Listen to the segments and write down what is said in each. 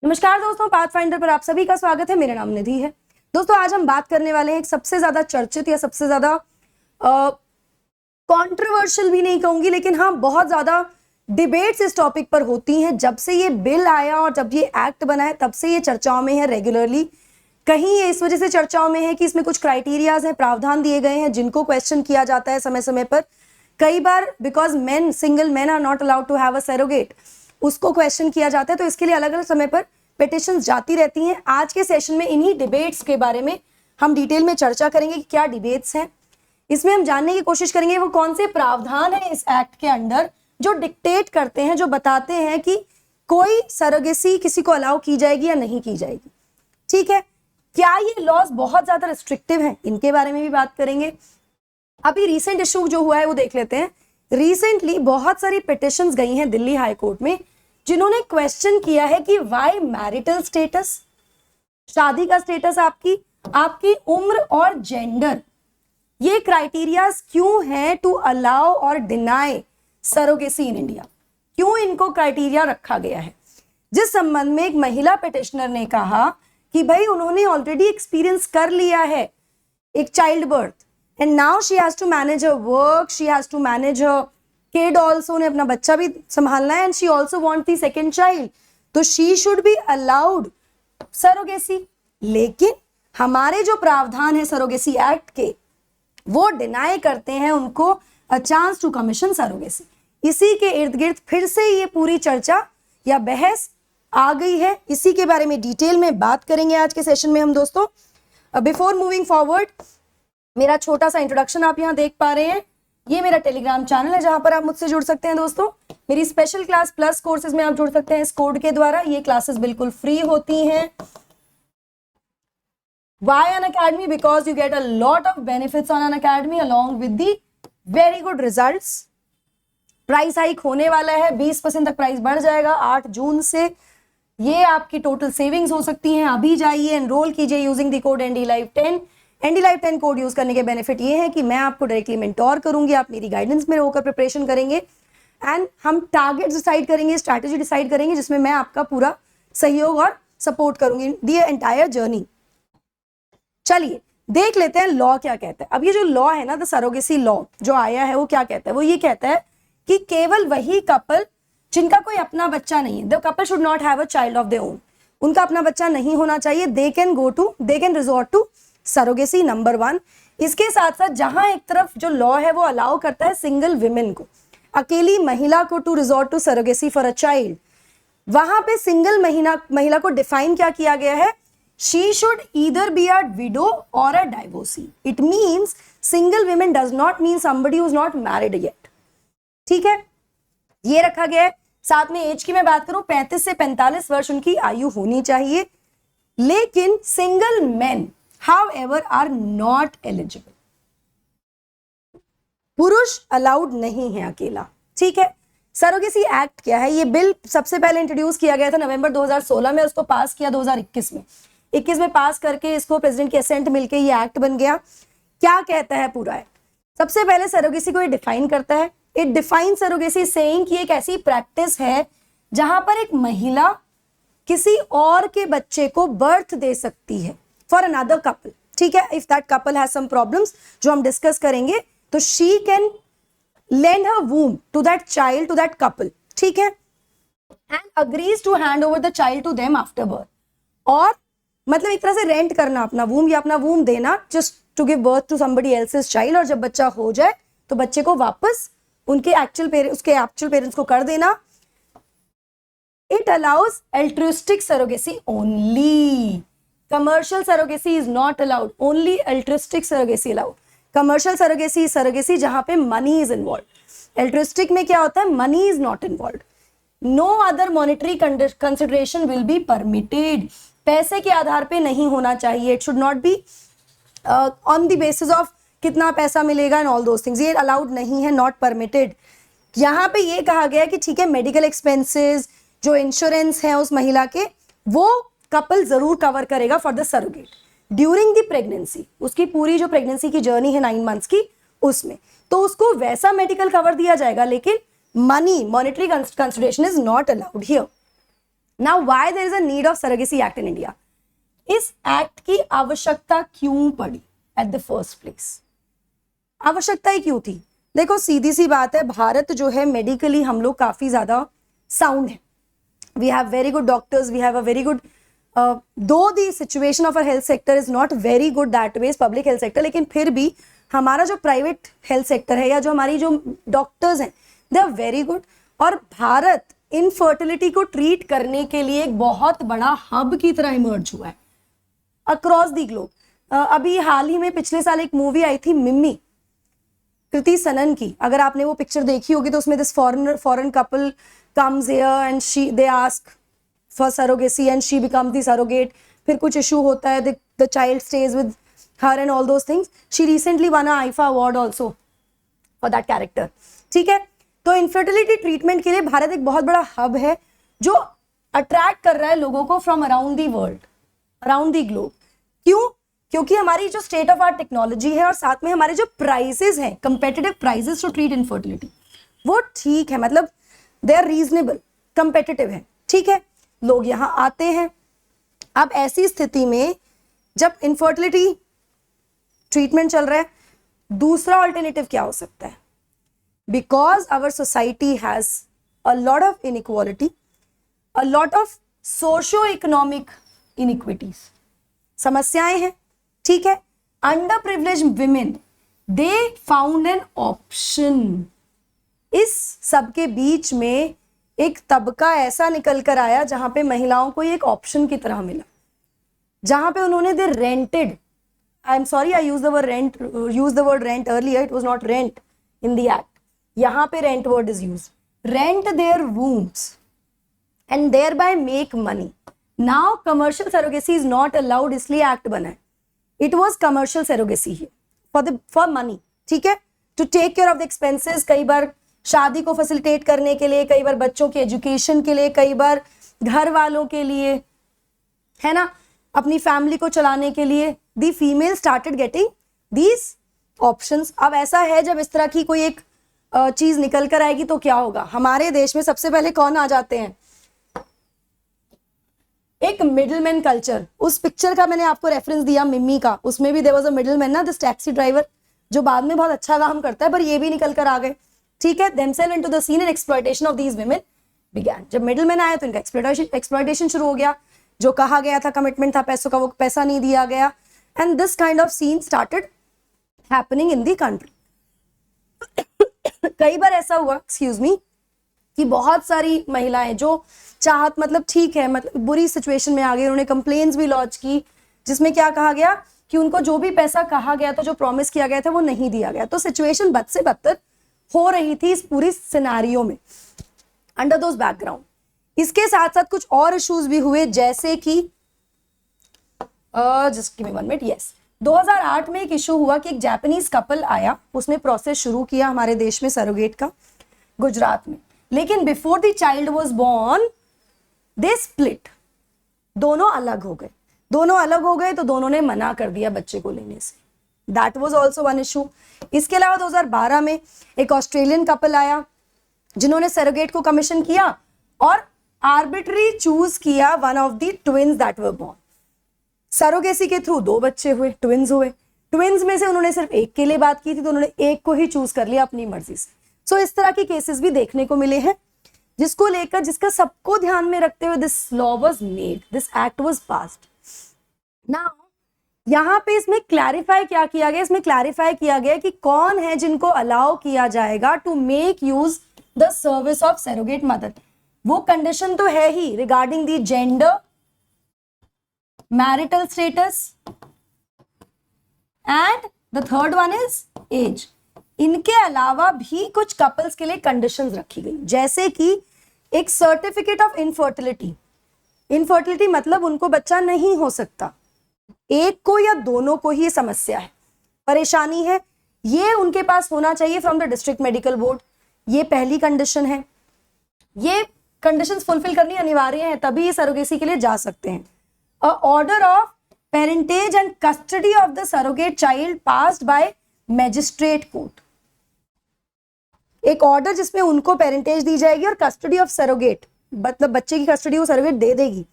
नमस्कार दोस्तों, पाथफाइंडर पर आप सभी का स्वागत है। मेरा नाम निधि है। दोस्तों, आज हम बात करने वाले हैं एक सबसे ज्यादा चर्चित या सबसे ज्यादा कंट्रोवर्शियल भी नहीं कहूंगी, लेकिन हाँ बहुत ज्यादा डिबेट्स इस टॉपिक पर होती हैं। जब से ये बिल आया और जब ये एक्ट बना है तब से ये चर्चाओं में है रेगुलरली। कहीं ये इस वजह से चर्चाओं में है कि इसमें कुछ क्राइटेरियाज हैं, प्रावधान दिए गए हैं जिनको क्वेश्चन किया जाता है समय समय पर। कई बार because men, single men are not allowed to have a surrogate, उसको क्वेश्चन किया जाता है। तो इसके लिए अलग अलग समय पर पिटिशंस जाती रहती हैं। आज के सेशन में इन्हीं डिबेट्स के बारे में हम डिटेल में चर्चा करेंगे कि क्या डिबेट्स हैं। इसमें हम जानने की कोशिश करेंगे वो कौन से प्रावधान है इस एक्ट के अंदर जो डिक्टेट करते हैं, जो बताते हैं कि कोई सरोगेसी किसी को अलाउ की जाएगी या नहीं की जाएगी। ठीक है, क्या ये लॉज बहुत ज्यादा रिस्ट्रिक्टिव हैं, इनके बारे में भी बात करेंगे। अभी रिसेंट इशू जो हुआ है वो देख लेते हैं। रिसेंटली बहुत सारी पिटिशंस गई हैं दिल्ली हाई कोर्ट में, जिन्होंने क्वेश्चन किया है कि वाई मैरिटल स्टेटस, शादी का स्टेटस, आपकी उम्र और जेंडर, ये क्राइटेरियाज क्यों हैं टू अलाउ और डिनाई सरोगेसी इन इंडिया, क्यों इनको क्राइटेरिया रखा गया है। जिस संबंध में एक महिला पिटिशनर ने कहा कि भाई उन्होंने ऑलरेडी एक्सपीरियंस कर लिया है एक child birth and now she has to manage her work, she has to manage her kid also, ने अपना बच्चा भी संभालना है and she also want the second child, तो she should be allowed surrogacy. लेकिन हमारे जो प्रावधान है सरोगेसी एक्ट के, वो डिनाई करते हैं उनको a chance to commission surrogacy. इसी के इर्द गिर्द फिर से ये पूरी चर्चा या बहस आ गई है। इसी के बारे में डिटेल में बात करेंगे आज के सेशन में हम दोस्तों। बिफोर मूविंग फॉरवर्ड, मेरा छोटा सा इंट्रोडक्शन आप यहाँ देख पा रहे हैं। ये मेरा टेलीग्राम चैनल है जहां पर आप मुझसे जुड़ सकते हैं दोस्तों। मेरी स्पेशल क्लास प्लस कोर्सेज में आप जुड़ सकते हैं इस कोड के द्वारा। ये क्लासेस बिल्कुल फ्री होती हैं। Why Unacademy? Because you get a lot of benefits on Unacademy along with the very good results. Price hike होने वाला है, 20% तक प्राइस बढ़ जाएगा 8 जून से। ये आपकी टोटल सेविंग्स हो सकती हैं। अभी जाइए, एनरोल कीजिए using the code NDLive10। NDLive10 code use करने के बेनिफिट ये है कि मैं आपको डायरेक्टली मेंटोर करूंगी, आप मेरी गाइडेंस में होकर प्रिपरेशन करेंगे एंड हम टारगेट डिसाइड करेंगे, स्ट्रैटेजी डिसाइड करेंगे, जिसमें मैं आपका पूरा सहयोग और सपोर्ट करूंगी द एंटायर जर्नी। चलिए देख लेते हैं लॉ क्या कहता है। अब ये जो लॉ है ना, द सरोगेसी लॉ जो आया है, वो क्या कहता है? वो ये कहता है कि केवल वही कपल जिनका कोई अपना बच्चा नहीं है, the couple should not have a child of their own, उनका अपना बच्चा नहीं होना चाहिए, they can resort to surrogacy, number 1। इसके साथ साथ जहां एक तरफ जो लॉ है वो अलाउ करता है सिंगल विमेन को, अकेली महिला को, to resort to surrogacy for a child, वहां पे सिंगल महिला को डिफाइन क्या किया गया है? She should either be a widow or a divorcee. It means single women does not mean somebody who is not married yet. ठीक है, ये रखा गया है। साथ में एज की मैं बात करूं, 35 से 45 वर्ष उनकी आयु होनी चाहिए। लेकिन single main however are not eligible. पुरुष अलाउड नहीं है अकेला। ठीक है, सरोगेसी एक्ट क्या है? ये बिल सबसे पहले इंट्रोड्यूस किया गया था नवंबर 2016 में, उसको पास किया 2021 में। 21 में पास करके इसको प्रेसिडेंट की असेंट मिलके ये एक्ट बन गया। क्या कहता है पूरा एक्ट? सबसे पहले सरोगेसी को ये डिफाइन करता है। इट डिफाइन सरोगेसी सेइंग कि एक ऐसी प्रैक्टिस है जहां पर एक महिला किसी और के बच्चे को बर्थ दे सकती है फॉर अनदर कपल। ठीक है, if that couple has some problems जो हम डिस्कस करेंगे, तो she can lend her womb to that child, to that couple. ठीक है, and agrees to hand over the child to them after birth. और मतलब एक तरह से रेंट करना अपना वूम या अपना वूम देना, just to give birth to somebody else's child, और जब बच्चा हो जाए तो बच्चे को वापस उसके एक्चुअल पेरेंट्स को कर देना। It allows altruistic surrogacy only. Commercial surrogacy is not allowed. Only altruistic surrogacy allowed. Commercial surrogacy जहां पे मनी इज इन्वॉल्व। एल्ट्रिस्टिक में क्या होता है? Money is not involve. No other monetary consideration will be permitted. पैसे के आधार पे नहीं होना चाहिए। It should not be on the basis of कितना पैसा मिलेगा एंड ऑल दोस थिंग्स, ये अलाउड नहीं है, नॉट परमिटेड। यहाँ पे ये कहा गया कि ठीक है, मेडिकल एक्सपेंसेस, जो इंश्योरेंस है उस महिला के, वो कपल जरूर कवर करेगा for the surrogate during the pregnancy. उसकी पूरी जो प्रेगनेंसी की जर्नी है 9 मंथ्स की, उसमें तो उसको वैसा मेडिकल कवर दिया जाएगा, लेकिन money, monetary consideration is not allowed here. Now why there is a need of surrogacy act in India? इस एक्ट की आवश्यकता क्यों पड़ी एट द फर्स्ट प्लेस? आवश्यकता ही क्यों थी? देखो सीधी सी बात है, भारत जो है मेडिकली हम लोग काफी ज्यादा साउंड है. We have very good doctors, we have a very good, though the situation of a health sector is not very good that way, public health sector, लेकिन फिर भी हमारा जो प्राइवेट हेल्थ सेक्टर है या जो हमारी जो डॉक्टर्स हैं दे आर वेरी गुड. और भारत इनफर्टिलिटी को ट्रीट करने के लिए एक बहुत बड़ा हब की तरह इमर्ज हुआ है अक्रॉस द ग्लोब. अभी हाल ही में पिछले साल एक मूवी आई थी मिम्मी, कृति सनन की. अगर आपने वो पिक्चर देखी होगी तो उसमें this foreign couple comes here and she they ask for surrogacy and she becomes the surrogate. फिर कुछ इशू होता है, the child stage with her and all those things. She recently one a IIFA award also for that character. ठीक है, तो infertility treatment के लिए भारत एक बहुत बड़ा हब है जो अट्रैक्ट कर रहा है लोगों को from around the world, around the globe. क्यों? क्योंकि हमारी जो स्टेट ऑफ आर्ट टेक्नोलॉजी है और साथ में हमारे जो प्राइसेस हैं, competitive prices to treat infertility, वो ठीक है, मतलब दे आर रीजनेबल, कंपेटिटिव है. ठीक है, लोग यहाँ आते हैं. अब ऐसी स्थिति में जब इनफर्टिलिटी ट्रीटमेंट चल रहा है, दूसरा ऑल्टरनेटिव क्या हो सकता है? Because our society has a lot of inequality, a lot of socio economic inequities, समस्याएं हैं. ठीक है, underprivileged women they found an option. इस सबके बीच में एक तबका ऐसा निकल कर आया जहां पे महिलाओं को एक ऑप्शन की तरह मिला, जहां पे उन्होंने they rented, I am sorry I use the word rent earlier, it was not rent in the act, यहां पे rent word is use, rent their wombs and thereby make money. Now commercial surrogacy is not allowed, इसलिए act बना है. It was commercial surrogacy for money. ठीक है, to take care of the expenses, कई बार शादी को facilitate करने के लिए, कई बार बच्चों के एजुकेशन के लिए, कई बार घर वालों के लिए, है ना, अपनी फैमिली को चलाने के लिए. The female started getting these options. अब ऐसा है जब इस तरह की कोई एक चीज निकल कर आएगी तो क्या होगा? हमारे देश में सबसे पहले कौन आ जाते हैं? एक मिडलमैन कल्चर. उस पिक्चर का मैंने आपको रेफरेंस दिया मिम्मी का, उसमें भी देयर वाज अ मिडलमैन ना, दिस टैक्सी ड्राइवर, जो बाद में बहुत अच्छा काम करता है, पर ये भी निकल कर आ गए. ठीक है, themselves into the scene and exploitation of these women began. जब मिडलमैन आया तो इनका एक्सप्लॉयटेशन शुरू हो गया. जो कहा गया था कमिटमेंट था पैसों का, वो पैसा नहीं दिया गया, and this kind of scene started happening in the country. कई बार ऐसा हुआ, एक्सक्यूज मी, कि बहुत सारी महिलाएं जो चाहत, मतलब ठीक है, मतलब बुरी सिचुएशन में आ गई, उन्होंने कंप्लेन्स भी लॉन्च की, जिसमें क्या कहा गया कि उनको जो भी पैसा कहा गया था, जो प्रॉमिस किया गया था, वो नहीं दिया गया. तो सिचुएशन बद से बदतर हो रही थी इस पूरी सिनेरियो में, अंडर दोज बैकग्राउंड. इसके साथ साथ कुछ और इश्यूज भी हुए, जैसे कि just give me 1 minute. Yes, 2008 में एक इशू हुआ कि एक जापानीज कपल आया, उसने प्रोसेस शुरू किया हमारे देश में सरोगेट का, गुजरात में. लेकिन before the child was born they split, दोनों अलग हो गए. दोनों अलग हो गए तो दोनों ने मना कर दिया बच्चे को लेने से. That was also one issue. इसके अलावा 2012 में एक ऑस्ट्रेलियन कपल आया जिन्होंने सरोगेट को कमीशन किया और आर्बिट्री चूज किया one of the twins that were born. Surrogacy के थ्रू 2 बच्चे हुए, ट्विन्स हुए. ट्विन्स में से उन्होंने सिर्फ एक के लिए बात की थी, तो उन्होंने एक को ही चूज कर लिया अपनी मर्जी से. सो इस तरह के केसेस भी देखने को मिले हैं, जिसको लेकर, जिसका सबको ध्यान में रखते हुए this law was made, this act was passed. Now यहाँ पे इसमें क्लैरिफाई क्या किया गया? इसमें क्लैरिफाई किया गया कि कौन है जिनको अलाउ किया जाएगा to make use the service of surrogate mother. वो कंडीशन तो है ही regarding the gender, marital status and the third one is age. इनके अलावा भी कुछ कपल्स के लिए कंडीशंस रखी गई, जैसे कि एक सर्टिफिकेट ऑफ इनफर्टिलिटी. इनफर्टिलिटी मतलब उनको बच्चा नहीं हो सकता, एक को या दोनों को ही समस्या है, परेशानी है, ये उनके पास होना चाहिए from the district medical board. ये पहली कंडीशन है. ये कंडीशंस फुलफिल करनी अनिवार्य है, तभी ये सरोगेसी के लिए जा सकते हैं. अ order of parentage and custody of the surrogate child passed by magistrate court. एक ऑर्डर जिसमें उनको पेरेंटेज दी जाएगी और कस्टडी ऑफ सरोगेट मतलब बच्चे की कस्टडी वो सरोगेट दे देगी,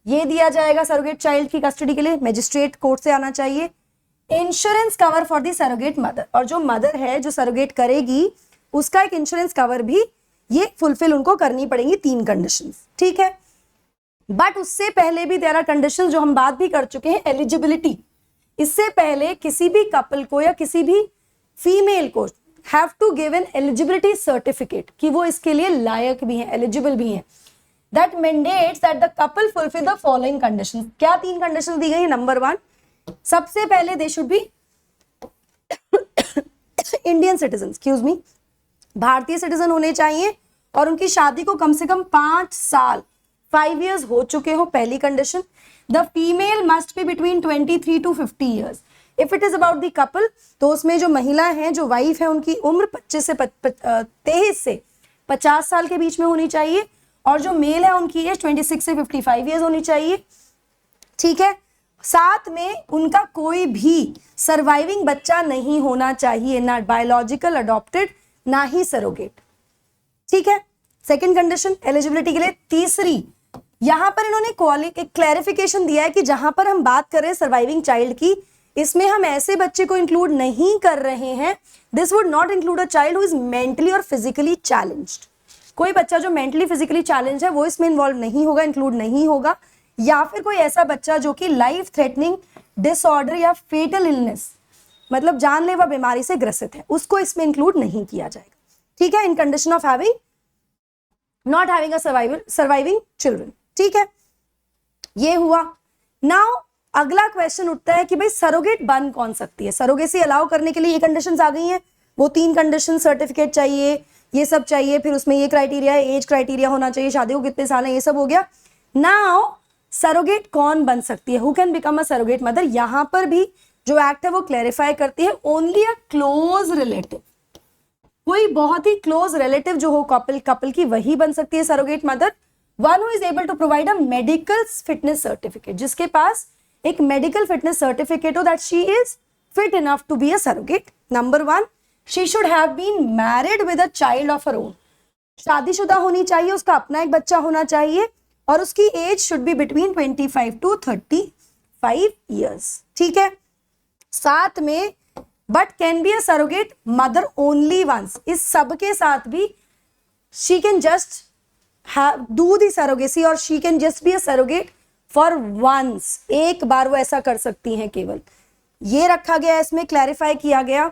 ये दिया जाएगा सरोगेट चाइल्ड की कस्टडी के लिए, मजिस्ट्रेट कोर्ट से आना चाहिए। Insurance cover for the surrogate mother, और जो मदर है जो सरोगेट करेगी उसका एक इंश्योरेंस कवर भी ये फुलफिल उनको करनी पड़ेंगी, 3 कंडीशंस, ठीक है। बट उससे पहले भी देयर आर कंडीशंस जो हम बात भी कर चुके हैं, एलिजिबिलिटी। इससे पहले किसी भी कपल को या किसी भी फीमेल को have to give an eligibility certificate कि वो इसके लिए लायक भी हैं, एलिजिबल भी हैं। That mandates that the couple fulfil the following conditions. क्या 3 कंडीशंस दी गई है? नंबर 1, सबसे पहले they should be Indian citizen, excuse me, भारतीय सिटीजन होने चाहिए और उनकी शादी को कम से कम 5 साल 5 years हो चुके हो, पहली condition. The female must be between 23 to 50 years। If it is about the couple, तो उसमें जो महिला है, जो वाइफ है, उनकी उम्र 23 से 50 साल के बीच में होनी चाहिए, और जो मेल है उनकी एज 26 से 55 years होनी चाहिए, ठीक है। साथ में उनका कोई भी सर्वाइविंग बच्चा नहीं होना चाहिए, ना बायोलॉजिकल अडॉप्टेड ना ही सरोगेट, ठीक है। सेकंड कंडीशन एलिजिबिलिटी के लिए। तीसरी, यहां पर इन्होंने एक क्लैरिफिकेशन दिया है कि जहां पर हम बात कर रहे हैं सर्वाइविंग चाइल्ड की, इसमें हम ऐसे बच्चे को इंक्लूड नहीं कर रहे हैं, this would not include a child who is mentally और फिजिकली चैलेंज्ड। कोई बच्चा जो मेंटली फिजिकली चैलेंज है वो इसमें इन्वॉल्व नहीं होगा, इंक्लूड नहीं होगा। या फिर कोई ऐसा बच्चा जो कि लाइफ थ्रेटनिंग डिसऑर्डर या फेटल इलनेस, मतलब जानलेवा बीमारी से ग्रसित है, उसको इसमें इंक्लूड नहीं किया जाएगा, ठीक है, in condition of having not having a surviving children, ठीक है। ये हुआ। नाउ अगला क्वेश्चन उठता है कि भाई सरोगेट बन कौन सकती है? सरोगेसी अलाउ करने के लिए ये कंडीशंस आ गई हैं, वो 3 कंडीशन, सर्टिफिकेट चाहिए, ये सब चाहिए, फिर उसमें ये क्राइटेरिया है, एज क्राइटेरिया होना चाहिए, शादी को कितने साल है, ये सब हो गया। नाउ सरोगेट कौन बन सकती है? Who can become a surrogate mother? यहां पर भी जो एक्ट है वो क्लैरिफाई करती है, ओनली अ क्लोज रिलेटिव, कोई बहुत ही क्लोज रिलेटिव जो हो कपल की, वही बन सकती है surrogate mother. One who is able to provide a medical fitness certificate, जिसके पास एक मेडिकल फिटनेस सर्टिफिकेट हो that she is fit enough to be a surrogate. Number 1, she should have been married with a child of her own, शादीशुदा होनी चाहिए, उसका अपना एक बच्चा होना चाहिए, और उसकी age should be between 25 to 35 years, ठीक है। साथ में but can be a surrogate mother only once, इस सब के साथ भी she can just do the surrogacy और she can just be a surrogate for once, एक बार वो ऐसा कर सकती हैं केवल, ये रखा गया, इसमें क्लैरिफाई किया गया।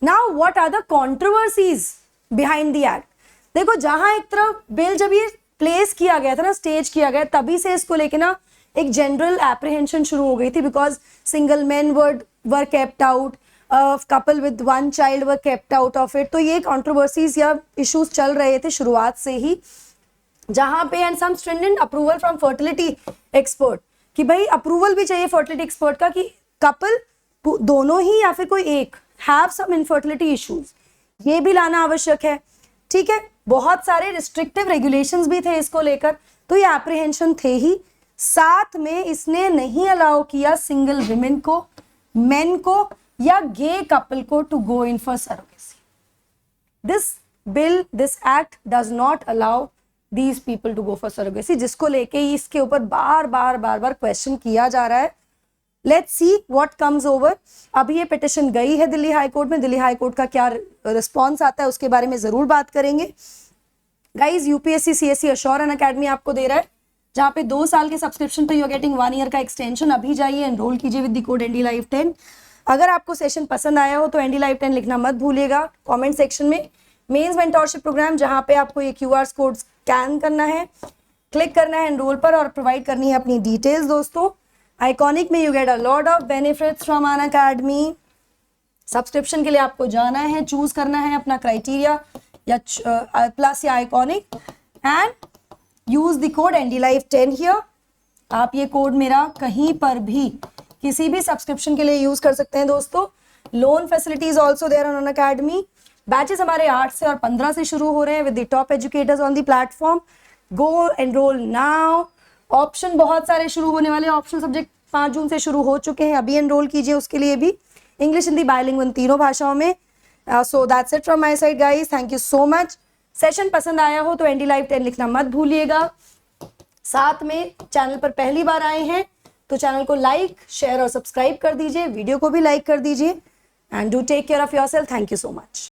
Now what are the controversies behind the act? देखो, जहां एक तरफ बिल जब ये प्लेस किया गया था ना, स्टेज किया गया, तभी से इसको लेके ना एक जनरल एप्रीहेंशन शुरू हो गई थी, because single man were kept out, couple with 1 child were kept out of it. तो ये कंट्रोवर्सीज या इश्यूज चल रहे थे शुरुआत से ही, जहां पे and some stringent approval from fertility expert, कि भाई अप्रूवल भी चाहिए फर्टिलिटी एक्सपर्ट का कि कपल दोनों ही या फिर कोई एक हैव सम इनफर्टिलिटी इश्यूज, ये भी लाना आवश्यक है, ठीक है। बहुत सारे रिस्ट्रिक्टिव रेगुलेशंस भी थे इसको लेकर, तो ये एप्रीहेंशन थे ही। साथ में इसने नहीं अलाउ किया सिंगल विमेन को, मेन को या गे कपल को to go in for surrogacy. This act does not allow these people to go for surrogacy, जिसको लेके इसके ऊपर बार बार क्वेश्चन किया जा रहा है। Let's see what comes over. अभी ये पिटिशन गई है दिल्ली हाई कोर्ट में, दिल्ली हाई कोर्ट का क्या रिस्पॉन्स आता है उसके बारे में जरूर बात करेंगे। Guys, UPSC CSC assure academy आपको दे रहा है, जहाँ पे 2 साल के सब्सक्रिप्शन पे यू आर गेटिंग 1 year का एक्सटेंशन। अभी जाइए एनरोल कीजिए विद द कोड NDLive10। अगर आपको सेशन पसंद आया हो तो NDLive10 लिखना मत भूलिएगा कमेंट सेक्शन में। मेंस मेंटोरशिप प्रोग्राम, जहाँ पे आपको ये QR कोड स्कैन करना है, क्लिक करना है एनरोल पर और प्रोवाइड करनी है अपनी डिटेल्स। दोस्तों, आइकॉनिक में you get a lot of benefits from Unacademy. Subscription के लिए आपको जाना है, चूज करना है अपना क्राइटेरिया या प्लस या iconic, and use the code NDLive10 here. आप ये कोड मेरा कहीं पर भी किसी भी सब्सक्रिप्शन के लिए यूज कर सकते हैं दोस्तों। Loan facilities also there on academy. Batches हमारे 8 से और 15 से शुरू हो रहे हैं with the top educators on the platform. Go enrol now. Option बहुत सारे शुरू होने वाले, ऑप्शनल सब्जेक्ट 5 जून से शुरू हो चुके हैं, अभी एनरोल कीजिए उसके लिए भी। इंग्लिश हिंदी बायलिंगुअल तीनों भाषाओं में। So that's it from my side guys, thank you so much. Session पसंद आया हो तो NDLive10 लिखना मत भूलिएगा। साथ में चैनल पर पहली बार आए हैं तो चैनल को लाइक, शेयर और सब्सक्राइब कर दीजिए, वीडियो को भी लाइक कर दीजिए। And do take care of yourself. Thank you so much.